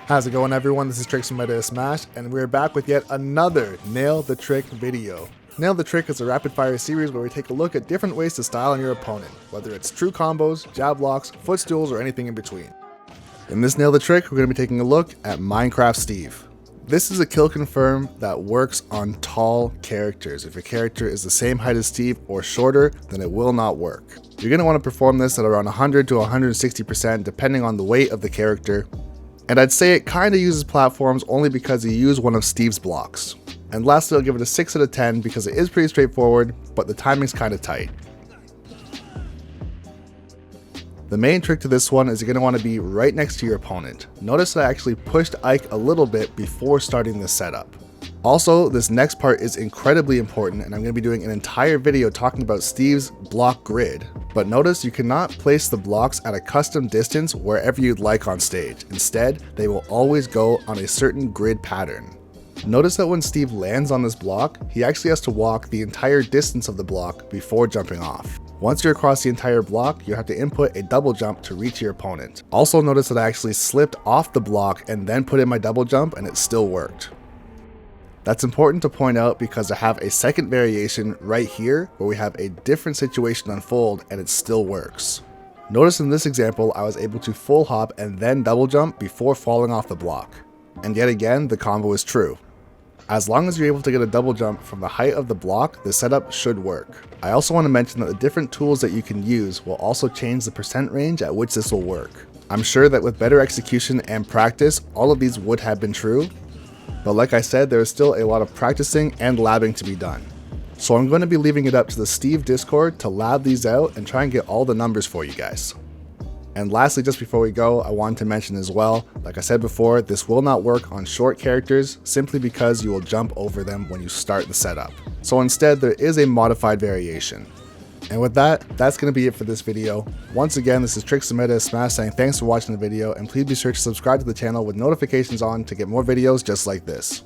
How's it going, everyone? This is Trixx from Maje, and we're back with yet another Nail the Trick video. Nail the Trick is a rapid fire series where we take a look at different ways to style on your opponent, whether it's true combos, jab locks, footstools, or anything in between. In this Nail the Trick, we're going to be taking a look at Minecraft Steve. This is a kill confirm that works on tall characters. If your character is the same height as Steve or shorter, then it will not work. You're going to want to perform this at around 100 to 160% depending on the weight of the character. And I'd say it kind of uses platforms only because you use one of Steve's blocks. And lastly, I'll give it a 6 out of 10 because it is pretty straightforward, but the timing's kind of tight. The main trick to this one is you're going to want to be right next to your opponent. Notice that I actually pushed Ike a little bit before starting the setup. Also, this next part is incredibly important, and I'm going to be doing an entire video talking about Steve's block grid. But notice you cannot place the blocks at a custom distance wherever you'd like on stage. Instead, they will always go on a certain grid pattern. Notice that when Steve lands on this block, he actually has to walk the entire distance of the block before jumping off. Once you're across the entire block, you have to input a double jump to reach your opponent. Also notice that I actually slipped off the block and then put in my double jump and it still worked. That's important to point out because I have a second variation right here where we have a different situation unfold and it still works. Notice in this example, I was able to full hop and then double jump before falling off the block. And yet again, the combo is true. As long as you're able to get a double jump from the height of the block, the setup should work. I also want to mention that the different tools that you can use will also change the percent range at which this will work. I'm sure that with better execution and practice, all of these would have been true. But like I said, there is still a lot of practicing and labbing to be done. So I'm going to be leaving it up to the Steve Discord to lab these out and try and get all the numbers for you guys. And lastly, just before we go, I wanted to mention as well, like I said before, this will not work on short characters simply because you will jump over them when you start the setup. So instead, there is a modified variation. And with that, that's going to be it for this video. Once again, this is Trixx from Maje saying thanks for watching the video, and please be sure to subscribe to the channel with notifications on to get more videos just like this.